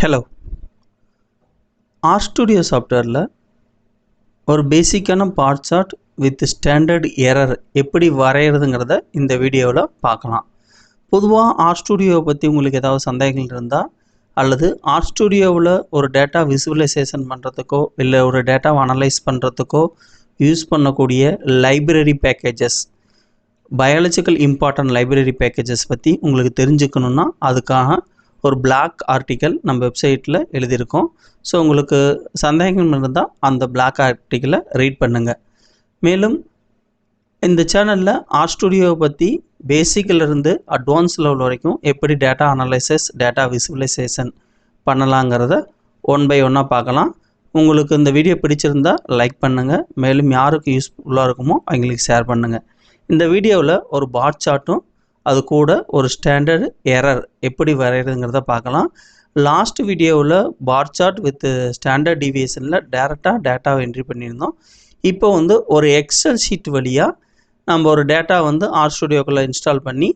Hello, RStudio சாஃப்ட்வேரில் ஒரு பேசிக்கான bar chart with standard error எப்படி வரைகிறதுங்கிறத இந்த வீடியோவில் பார்க்கலாம். பொதுவாக RStudioவை பற்றி உங்களுக்கு ஏதாவது சந்தேகங்கள் இருந்தால் அல்லது RStudioவில் ஒரு டேட்டா விசுவலைசேஷன் பண்ணுறதுக்கோ இல்லை ஒரு டேட்டாவை அனலைஸ் பண்ணுறதுக்கோ யூஸ் பண்ணக்கூடிய library packages, biological important library packages பற்றி உங்களுக்கு தெரிஞ்சுக்கணுன்னா அதுக்காக ஒரு பிளாக் ஆர்டிக்கல் நம்ம வெப்சைட்டில் எழுதியிருக்கோம். ஸோ உங்களுக்கு சந்தேகம் இருந்தால் அந்த பிளாக் ஆர்டிக்கலை ரீட் பண்ணுங்கள். மேலும் இந்த சேனலில் RStudioவை பற்றி பேசிக்கிலிருந்து அட்வான்ஸ் லெவல் வரைக்கும் எப்படி டேட்டா அனலைசிஸ், டேட்டா விசுவலைசேஷன் பண்ணலாங்கிறத ஒன் பை ஒன்னாக பார்க்கலாம். உங்களுக்கு இந்த வீடியோ பிடிச்சிருந்தால் லைக் பண்ணுங்கள். மேலும் யாருக்கு யூஸ்ஃபுல்லாக இருக்குமோ அவங்களுக்கு ஷேர் பண்ணுங்கள். இந்த வீடியோவில் ஒரு பார் சார்ட்டும் அது கூட ஒரு ஸ்டாண்டர்ட் எரர் எப்படி வரைகிறதுங்கிறத பார்க்கலாம். லாஸ்ட் வீடியோவில் பார் சார்ட் வித் ஸ்டாண்டர்ட் டிவியேஷனில் டேட்டாவை என்ட்ரி பண்ணியிருந்தோம். இப்போ ஒரு எக்ஸல் ஷீட் வழியாக நம்ம ஒரு டேட்டா RStudioக்குள்ளே இன்ஸ்டால் பண்ணி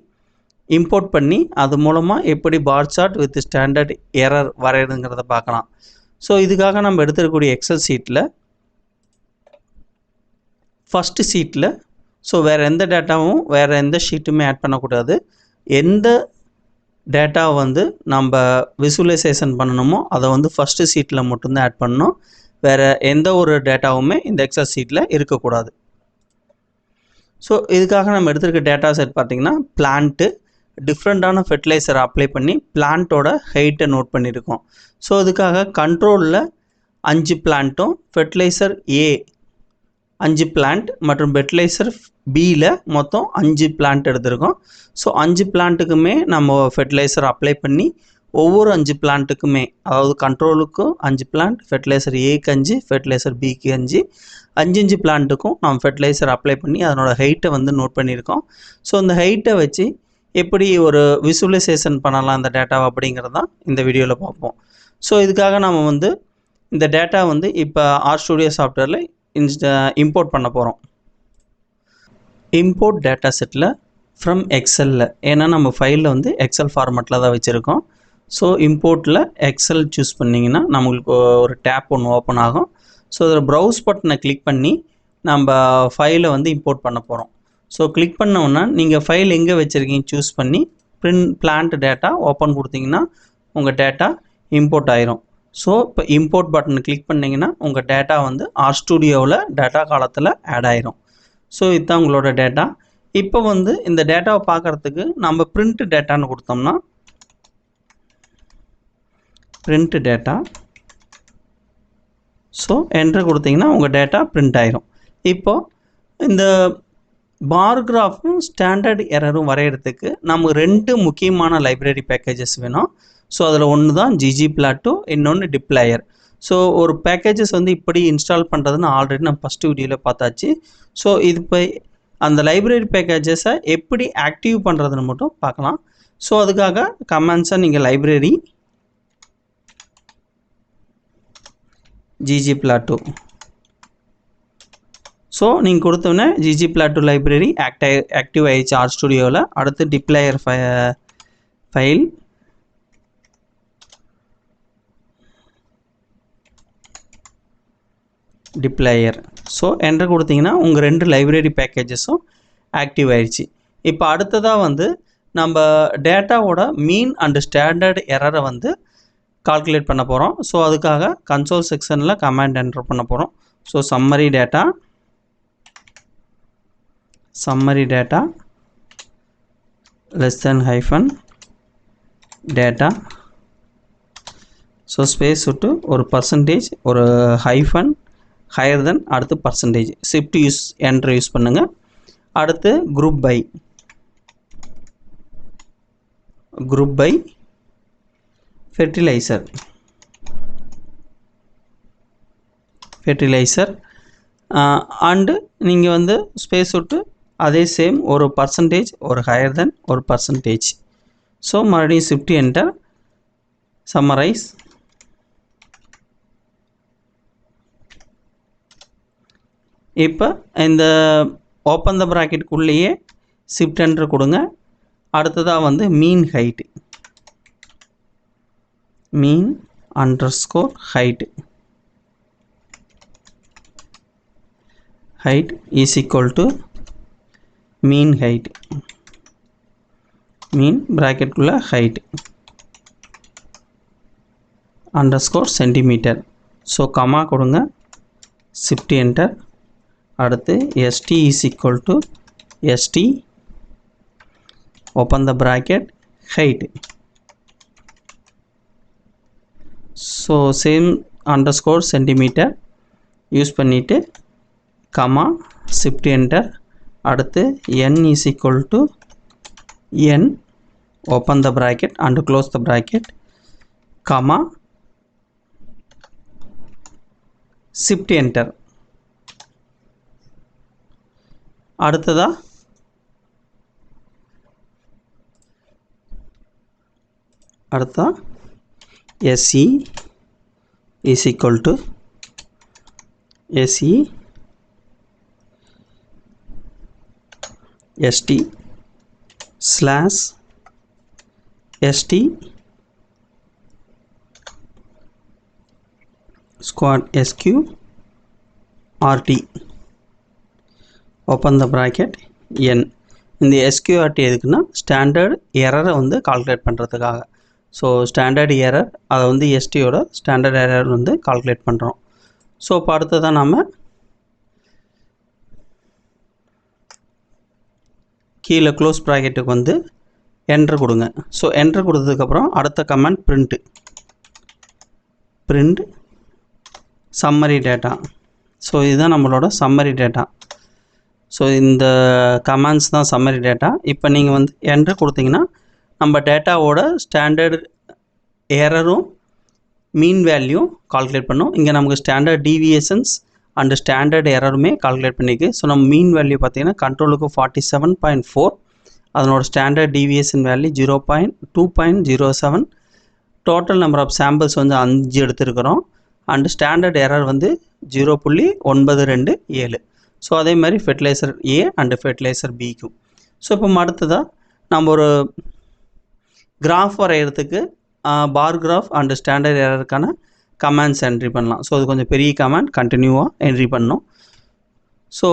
இம்போர்ட் பண்ணி அது மூலமாக எப்படி bar chart with standard error வரைகிறதுங்கிறத பார்க்கலாம். ஸோ இதுக்காக நம்ம எடுத்துக்கக்கூடிய எக்ஸல் ஷீட்டில் ஃபஸ்ட்டு ஷீட்டில் வேறு எந்த டேட்டாவும் வேறு எந்த ஷீட்டுமே ஆட் பண்ணக்கூடாது. எந்த டேட்டாவை நம்ம விசுவலைசேஷன் பண்ணணுமோ அதை ஃபஸ்ட்டு ஷீட்டில் மட்டும்தான் ஆட் பண்ணணும். வேறு எந்த ஒரு டேட்டாவுமே இந்த எக்ஸல் ஷீட்டில் இருக்கக்கூடாது. ஸோ இதுக்காக நம்ம எடுத்துருக்க டேட்டா செட் பார்த்திங்கன்னா பிளான்ட்டு, டிஃப்ரெண்ட்டான ஃபெர்டிலைசரை அப்ளை பண்ணி பிளான்ட்டோட ஹைட்டை நோட் பண்ணியிருக்கோம். ஸோ இதுக்காக கண்ட்ரோலில் 5 பிளான்ட்டும், ஃபெர்டிலைசர் A 5 பிளான்ட் மற்றும் ஃபெர்டிலைசர் Bயில் மொத்தம் 5 பிளான்ட் எடுத்திருக்கோம். ஸோ 5 பிளான்ட்டுக்குமே நம்ம ஃபெர்டிலைசர் அப்ளை பண்ணி ஒவ்வொரு 5 பிளான்ட்டுக்குமே, அதாவது கண்ட்ரோலுக்கும் 5 பிளான்ட், ஃபெர்டிலைசர் Aக்கு 5, ஃபெர்டிலைசர் Bக்கு 5, 5 பிளான்ட்டுக்கும் நம்ம ஃபெர்டிலைசர் அப்ளை பண்ணி அதனோட ஹைட்டை நோட் பண்ணியிருக்கோம். ஸோ இந்த ஹைட்டை வச்சு எப்படி ஒரு விசுவலைசேஷன் பண்ணலாம் அந்த டேட்டாவை அப்படிங்கிறது தான் இந்த வீடியோவில் பார்ப்போம். ஸோ இதுக்காக நம்ம இந்த டேட்டா இப்போ RStudio சாஃப்ட்வேரில் இம்போர்ட் பண்ண போகிறோம். இம்போர்ட் டேட்டா செட்டில் ஃப்ரம் எக்ஸலில், ஏன்னா நம்ம ஃபைலில் எக்ஸல் ஃபார்மேட்டில் தான் வச்சுருக்கோம். ஸோ இம்போர்ட்டில் எக்ஸல் சூஸ் பண்ணிங்கன்னா நம்மளுக்கு ஒரு டேப் ஒன்று ஓப்பன் ஆகும். ஸோ அதில் ப்ரௌஸ் பட்டனை கிளிக் பண்ணி நம்ம ஃபைலை இம்போர்ட் பண்ண போகிறோம். ஸோ கிளிக் பண்ணோன்னா நீங்கள் ஃபைல் எங்கே வச்சுருக்கீங்க சூஸ் பண்ணி பிளான்ட் டேட்டா ஓப்பன் கொடுத்தீங்கன்னா உங்கள் டேட்டா இம்போர்ட் ஆயிரும். ஸோ இப்போ இம்போர்ட் பட்டனை கிளிக் பண்ணிங்கன்னா உங்கள் டேட்டா RStudioவில் டேட்டா காலத்தில் ஆட் ஆயிரும். ஸோ இதுதான் உங்களோட டேட்டா. இப்போ இந்த டேட்டாவை பார்க்குறதுக்கு நம்ம பிரிண்ட் டேட்டான்னு கொடுத்தோம்னா பிரிண்ட் டேட்டா, ஸோ என்ட்ரு கொடுத்தீங்கன்னா உங்கள் டேட்டா பிரிண்ட் ஆயிரும். இப்போது இந்த பார் கிராஃபும் ஸ்டாண்டர்ட் எரரும் வரைகிறதுக்கு நமக்கு 2 முக்கியமான லைப்ரரி பேக்கேஜஸ் வேணும். ஸோ அதில் ஒன்று தான் ggplot, இன்னொன்று டிப்ளாயர். ஸோ ஒரு பேக்கேஜஸ் இப்படி இன்ஸ்டால் பண்ணுறதுன்னு ஆல்ரெடி நம்ம ஃபஸ்ட்டு வீடியோவில் பார்த்தாச்சு. ஸோ இது இப்போ அந்த லைப்ரரி பேக்கேஜஸை எப்படி ஆக்டிவ் பண்ணுறதுன்னு மட்டும் பார்க்கலாம். ஸோ அதுக்காக கமெண்ட்ஸை நீங்கள் லைப்ரரி ggplot, ஸோ நீங்கள் கொடுத்தோன்னே ggplot லைப்ரரி ஆக்டிவ் ஆகிடுச்சு RStudioவில். அடுத்து deployer file, deployer. So enter கொடுத்தீங்கன்னா உங்கள் 2 லைப்ரரி பேக்கேஜஸும் ஆக்டிவ் ஆயிடுச்சு. இப்போ அடுத்ததாக நம்ம டேட்டாவோட மீன் அண்டு ஸ்டாண்டர்ட் எரரை கால்குலேட் பண்ண போகிறோம். ஸோ அதுக்காக கன்சோல் செக்ஷனில் கமாண்ட் என்ட்ரு பண்ண போகிறோம். So summary data less than hyphen data, so space விட்டு ஒரு பர்சன்டேஜ், ஒரு ஹைஃபன், ஹையர் தென், அடுத்து பர்சன்டேஜ், ஷிஃப்ட் என்ட்ரு யூஸ் பண்ணுங்கள். அடுத்து குரூப் பை ஃபெர்டிலைசர் அண்டு நீங்கள் ஸ்பேஸ் விட்டு அதே சேம் ஒரு பர்சன்டேஜ், ஒரு ஹையர் தென், ஒரு பர்சன்டேஜ். ஸோ மறுபடியும் ஷிஃப்ட் என்டர், சம்மரைஸ். இப்போ இந்த ஓப்பன் த ப்ராக்கெட்டுக்குள்ளேயே ஷிஃப்ட் என்ட்ரு கொடுங்க. அடுத்ததாக mean height, mean underscore height is equal to mean height mean bracket குள்ள height underscore centimeter. So comma கொடுங்க, shift enter. அடுத்து st is equal to st open the bracket height. So same underscore centimeter use பண்ணிவிட்டு comma shift enter. அடுத்து n is equal to n open the bracket and close the bracket comma shift enter. அடுத்ததா se is equal to se st slash st squad sq rt open the bracket n. இந்த sqrt எதுக்குன்னா standard எரரை வந்து calculate பண்ணுறதுக்காக. So standard error அதை வந்து எஸ்டியோட standard error வந்து calculate பண்ணுறோம். So இப்போ அடுத்ததான் நாம் கீழே க்ளோஸ் ப்ராக்கெட்டுக்கு வந்து என்ட்ரு கொடுங்க. ஸோ என்ட்ரு கொடுத்ததுக்கப்புறம் அடுத்த comment print summary data. So இதுதான் நம்மளோட சம்மரி டேட்டா. ஸோ இந்த கமெண்ட்ஸ் தான் சம்மரி டேட்டா. இப்போ நீங்கள் வந்து என்ட்ரு கொடுத்தீங்கன்னா நம்ம டேட்டாவோட ஸ்டாண்டர்ட் எரரும் மீன் வேல்யூ கால்குலேட் பண்ணோம். இங்கே நமக்கு ஸ்டாண்டர்ட் டீவியேஷன்ஸ் அண்டு ஸ்டாண்டர்ட் எரருமே கால்குலேட் பண்ணியிருக்கு. ஸோ நம்ம மீன் வேல்யூ பார்த்தீங்கன்னா கண்ட்ரோலுக்கு 47.4, அதனோட standard deviation value 2.07, total number of samples வந்து 5 எடுத்துருக்கிறோம். அண்டு ஸ்டாண்டர்ட் எரர் வந்து 0.927. ஸோ அதே மாதிரி ஃபெர்டிலைசர் ஏ அண்டு ஃபெர்டிலைசர் பிக்கும். ஸோ இப்போ அடுத்ததாக நம்ம ஒரு கிராஃப் வரைகிறதுக்கு பார் கிராஃப் அண்டு ஸ்டாண்டர்ட் எரருக்கான கமெண்ட்ஸ் என்ட்ரி பண்ணலாம். ஸோ அது கொஞ்சம் பெரிய கமெண்ட் கண்டினியூவாக என்ட்ரி பண்ணோம். ஸோ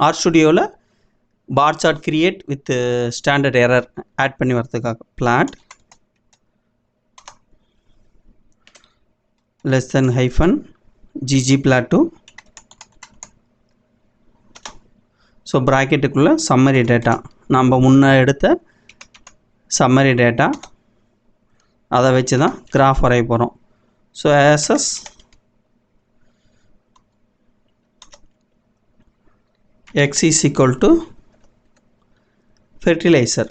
ஆர் ஸ்டுடியோவில் bar chart create with standard error add பண்ணி வரதுக்காக plot less than hyphen ggplot2. So ப்ராக்கெட்டுக்குள்ளே சம்மரி டேட்டா நம்ம முன்னே எடுத்த சம்மரி டேட்டா அதை வச்சு தான் கிராஃப் வரைய போகிறோம். So aes x is equal to fertiliser.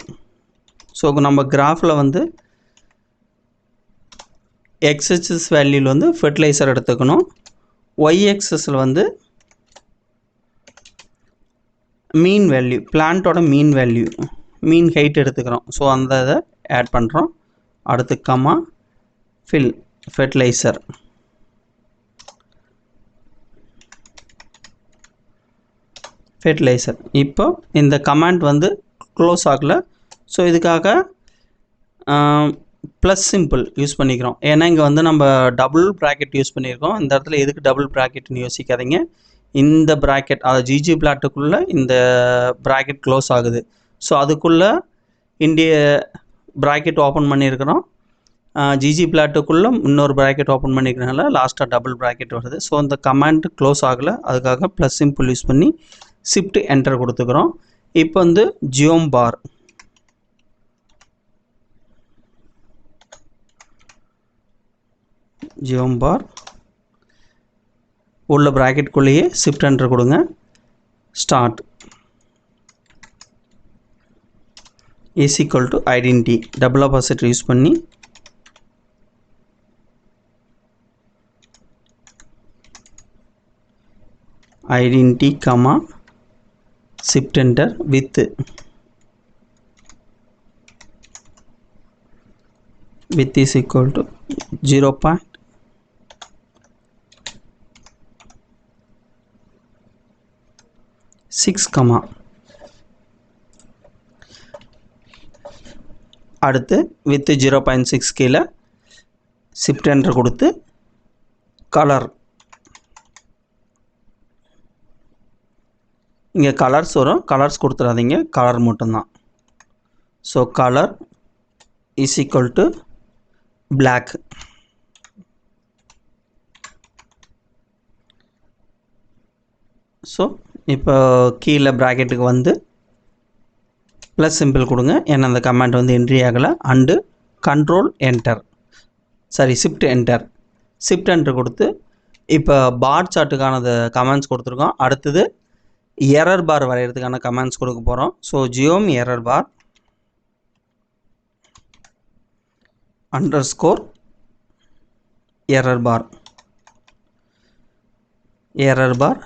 So நம்ம கிராஃபில் வந்து எக்ஸ்எக்ஸஸ் வேல்யூவில் வந்து ஃபெர்டிலைசர் எடுத்துக்கணும். ஒய்எக்ஸஸில் வந்து மீன் வேல்யூ, பிளான்ட்டோட மீன் வேல்யூ, மீன் ஹைட் எடுத்துக்கிறோம். ஸோ அந்த இதை ஆட் பண்ணுறோம். அடுத்து கமா ஃபில் ஃபெர்டிலைசர். இப்போ இந்த கமாண்ட் வந்து க்ளோஸ் ஆகலை. ஸோ இதுக்காக ப்ளஸ் சிம்பிள் யூஸ் பண்ணிக்கிறோம். ஏன்னா இங்கே வந்து நம்ம டபுள் ப்ராக்கெட் யூஸ் பண்ணியிருக்கோம். இந்த இடத்துல எதுக்கு டபுள் ப்ராக்கெட்னு யோசிக்காதீங்க. இந்த ப்ராக்கெட் அது ஜிஜி பிளாட்டுக்குள்ளே இந்த ப்ராக்கெட் க்ளோஸ் ஆகுது. ஸோ அதுக்குள்ளே ப்ராக்கெட் ஓப்பன் பண்ணியிருக்கிறோம். ஜிஜி பிளாட்டுக்குள்ளே இன்னொரு ப்ராக்கெட் ஓப்பன் பண்ணிக்கிறனால லாஸ்ட்டாக டபுள் ப்ராக்கெட் வருது. ஸோ இந்த கமாண்ட் க்ளோஸ் ஆகலை, அதுக்காக ப்ளஸ் சிம்பிள் யூஸ் பண்ணி ஷிஃப்ட் என்டர் கொடுத்துக்கிறோம். இப்போ வந்து ஜியோம் பார் உள்ள ப்ராக்கெட்குள்ளேயே ஷிஃப்ட் என்டர் கொடுங்க. Start is equal to identity double opposite use பண்ணி identity comma shift enter with is equal to 0.6, அடுத்து வித் 0.6 கீழே ஷிஃப்ட் என்டர் கொடுத்து கலர், இங்கே கலர்ஸ் வரும், கலர்ஸ் கொடுத்துடாதீங்க, கலர் மட்டும்தான். So colour is equal to black. So இப்போ கீழே ப்ராக்கெட்டுக்கு வந்து ப்ளஸ் சிம்பிள் கொடுங்க, ஏன்னா அந்த கமெண்ட் வந்து என்ட்ரி ஆகலை. And control enter, sorry shift enter, shift enter கொடுத்து இப்போ பார் சார்ட்டுக்கானது கமெண்ட்ஸ் கொடுத்துருக்கோம். அடுத்தது எரர் பார் வரைகிறதுக்கான கமெண்ட்ஸ் கொடுக்க போகிறோம். So geom error bar underscore error bar, error bar.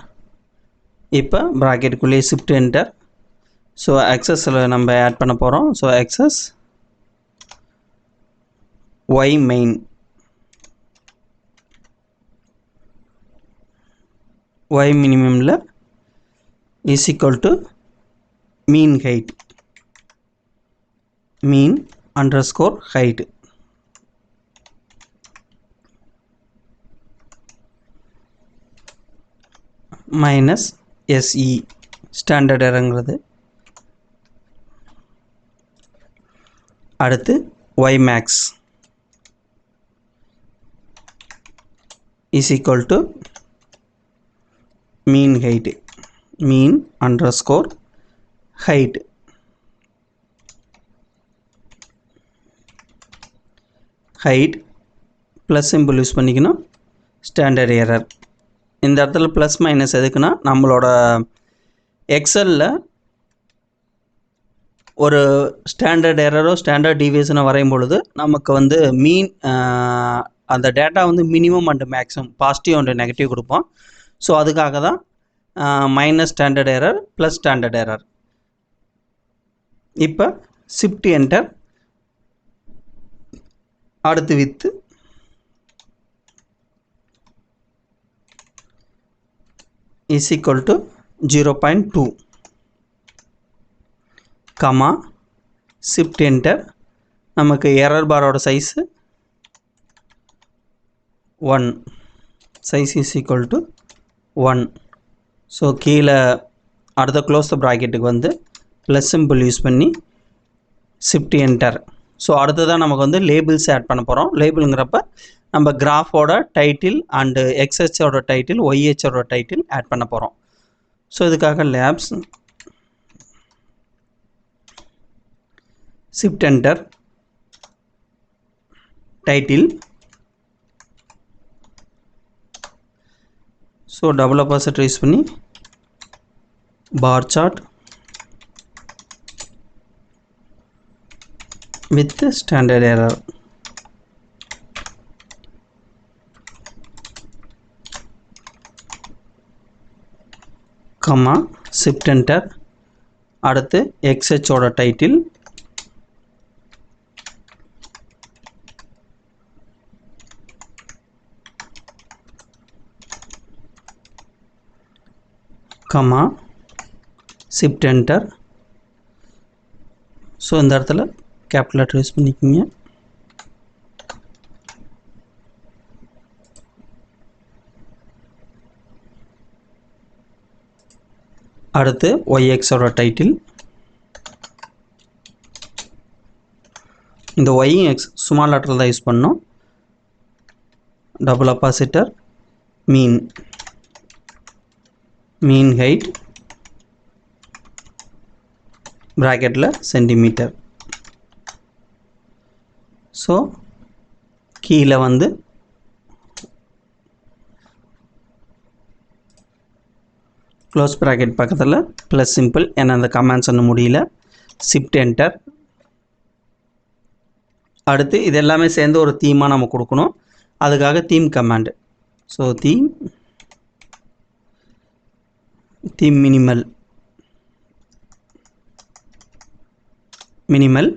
இப்போ ப்ராக்கெட்டுக்குள்ளேயே ஷிஃப்ட் என்டர். ஸோ எக்ஸஸில் நம்ம ஆட் பண்ண போகிறோம். So axes y main, y மினிமமில் is equal to mean height, mean underscore height. minus SE standard errorங்கிறது. அடுத்து y max is equal to mean height, mean underscore height. height plus simple use பண்ணிக்கணும், standard error. இந்த இடத்துல plus minus எதுக்குன்னா, நம்மளோட எக்ஸலில் ஒரு standard எரரோ standard டீவியேஷனோ வரையும் பொழுது நமக்கு வந்து மீன் அந்த டேட்டா வந்து minimum and maximum positive and negative கொடுப்போம். ஸோ அதுக்காக தான் minus standard error plus standard error. இப்போ ஷிஃப்ட் என்டர், அடுத்து width is equal to 0.2 comma shift enter. நமக்கு எரர் பாரோட size 1, size is equal to 1. So கீழே அடுத்த க்ளோஸ் த ப்ராக்கெட்டுக்கு வந்து ப்ளஸ் சிம்பிள் யூஸ் பண்ணி ஷிஃப்ட் என்டர். ஸோ அடுத்ததான் நமக்கு வந்து லேபிள்ஸ் ஆட் பண்ண போகிறோம். லேபிளுங்கிறப்ப நம்ம கிராஃபோட டைட்டில் அண்டு எக்ஸ்ஹெச்சோட டைட்டில் ஒய்ஹெச்சோட டைட்டில் ஆட் பண்ண போகிறோம். ஸோ இதுக்காக labs shift enter title. So double அப்பாசிட்டர் யூஸ் பண்ணி bar chart with standard error. Comma shift enter, அடுத்து எக்ஸ்ஹெச்சோட title comma shift enter. So இந்த இடத்துல கேபிட்டல் லெட்டர் யூஸ் பண்ணிக்கிங்க. அடுத்து ஒய்எக்ஸோட டைட்டில். இந்த ஒய்யும் எக்ஸ் ஸ்மால் லெட்டரில் தான் யூஸ் பண்ணோம். டபுள் அப்பாசிட்டர் மீன், மீன் ஹைட் ப்ராக்கெட்டில் சென்டிமீட்டர். ஸோ கீழே வந்து க்ளோஸ் ப்ராக்கெட் பக்கத்தில் ப்ளஸ் சிம்பிள், ஏன்னா அந்த கமெண்ட்ஸ் ஒன்றும் முடியல. Shift enter. அடுத்து இது எல்லாமே சேர்ந்து ஒரு தீமாக நம்ம கொடுக்கணும். அதுக்காக theme command. So theme minimal, minimal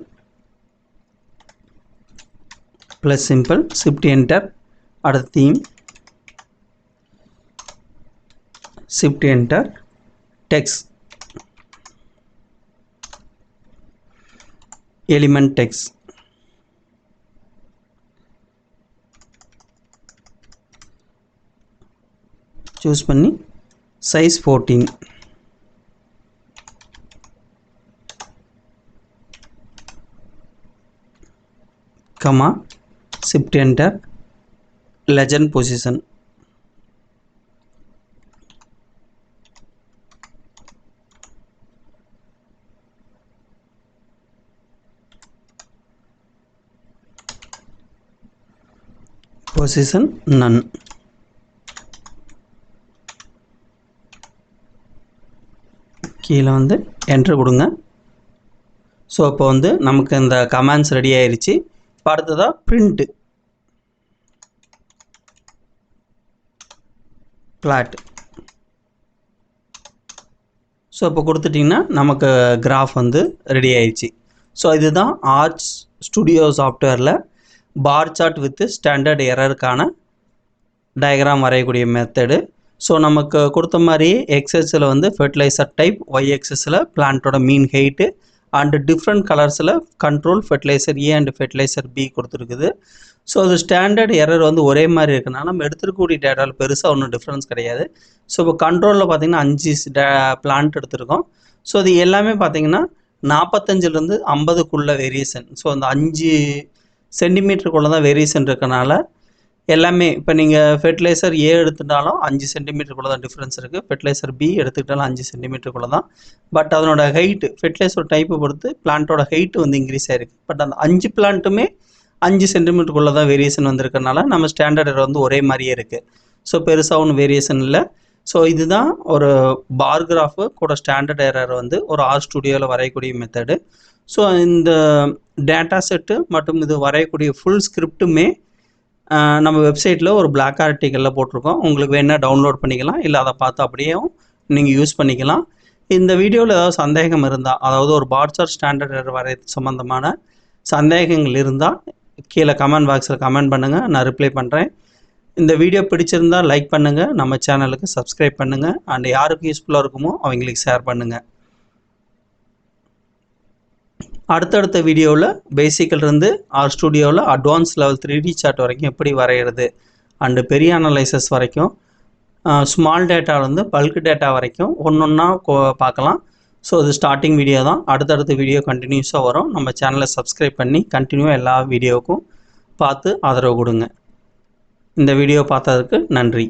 plus simple shift enter. அடுத்து theme shift enter text, element text. Choose பண்ணி size 14 comma shift enter legend position position none கீழே வந்து என்ட்ரு கொடுங்க. ஸோ இப்போ வந்து நமக்கு இந்த கமாண்ட்ஸ் ரெடி ஆயிடுச்சு. இப்போ அடுத்ததாக பிரிண்ட் பிளாட். ஸோ இப்போ கொடுத்துட்டிங்கன்னா நமக்கு கிராஃப் வந்து ரெடி ஆயிடுச்சு. ஸோ இதுதான் ஆர்ச் ஸ்டுடியோ சாஃப்ட்வேரில் பார் சார்ட் வித் ஸ்டாண்டர்ட் எரருக்கான டயக்ராம் வரையக்கூடிய மெத்தடு. ஸோ நமக்கு கொடுத்த மாதிரி எக்ஸஸில் வந்து ஃபெர்டிலைசர் டைப், ஒய் எக்ஸஸில் பிளான்ட்டோட மீன் ஹைட்டு அண்டு டிஃப்ரெண்ட் கலர்ஸில் control fertiliser A and fertiliser B கொடுத்துருக்குது. ஸோ அது ஸ்டாண்டர்ட் எரர் வந்து ஒரே மாதிரி இருக்குன்னா நம்ம எடுத்துருக்கக்கூடிய டேட்டாவில் பெருசாக ஒன்றும் டிஃப்ரென்ஸ் கிடையாது. ஸோ இப்போ கண்ட்ரோலில் பார்த்திங்கன்னா 5 பிளான்ட் எடுத்திருக்கோம். ஸோ அது எல்லாமே பார்த்திங்கன்னா 45லேருந்து 50க்குள்ளே வேரியேஷன். ஸோ அந்த 5 சென்டிமீட்டருக்குள்ளே தான் வேரியேஷன் இருக்கனால எல்லாமே இப்போ நீங்கள் ஃபெர்டிலைசர் ஏ எடுத்துட்டாலும் 5 சென்டிமீட்டருக்குள்ளே தான் டிஃப்ரென்ஸ் இருக்குது. ஃபெர்டிலைசர் பி எடுத்துக்கிட்டாலும் 5 சென்டிமீட்டருக்குள்ளே தான். பட் அதனோட ஹைட்டு ஃபெர்டிலைசர் டைப்பை பொறுத்து பிளான்ட்டோட ஹைட்டு வந்து இன்க்ரீஸ் ஆகிருக்கு. பட் அந்த 5 பிளான்ட்டுமே 5 சென்டிமீட்டருக்குள்ளே தான் வேரியேஷன் வந்திருக்கனால நம்ம ஸ்டாண்டர்ட் எரர் வந்து ஒரே மாதிரியே இருக்குது. ஸோ பெருசாக ஒன்றும் வேரியேஷன் இல்லை. ஸோ இதுதான் ஒரு பார் கிராஃபு கூட ஸ்டாண்டர்ட் எரர் வந்து ஒரு ஆர் ஸ்டுடியோவில் வரையக்கூடிய மெத்தடு. ஸோ இந்த டேட்டா செட்டு மற்றும் இது வரையக்கூடிய ஃபுல் ஸ்கிரிப்டுமே நம்ம வெப்சைட்டில் ஒரு பிளாக் ஆர்டிக்கலில் போட்டிருக்கோம். உங்களுக்கு வேணால் டவுன்லோட் பண்ணிக்கலாம், இல்லை அதை பார்த்து அப்படியே நீங்கள் யூஸ் பண்ணிக்கலாம். இந்த வீடியோவில் ஏதாவது சந்தேகம் இருந்தால், அதாவது ஒரு பார் சார்ட் ஸ்டாண்டர்ட் எரர் வரைய சம்மந்தமான சந்தேகங்கள் இருந்தால் கீழே கமெண்ட் பாக்ஸில் கமெண்ட் பண்ணுங்கள், நான் ரிப்ளை பண்ணுறேன். இந்த வீடியோ பிடிச்சிருந்தால் லைக் பண்ணுங்கள், நம்ம சேனலுக்கு சப்ஸ்கிரைப் பண்ணுங்கள், அண்ட் யாருக்கு யூஸ்ஃபுல்லாக இருக்குமோ அவங்களுக்கு ஷேர் பண்ணுங்கள். அடுத்தடுத்த வீடியோவில் பேசிக்கிலிருந்து ஆர் ஸ்டுடியோவில் அட்வான்ஸ் லெவல் 3D சார்ட் வரைக்கும் எப்படி வரைகிறது அண்டு பெரிய அனலைசஸ் வரைக்கும் ஸ்மால் டேட்டாவிலேருந்து பல்க் டேட்டா வரைக்கும் ஒன்றா பார்க்கலாம். ஸோ இது ஸ்டார்டிங் வீடியோ தான். அடுத்தடுத்த வீடியோ கண்டினியூஸாக வரும். நம்ம சேனலை சப்ஸ்கிரைப் பண்ணி கண்டினியூவாக எல்லா வீடியோவுக்கும் பார்த்து ஆதரவு கொடுங்க. இந்த வீடியோ பார்த்ததுக்கு நன்றி.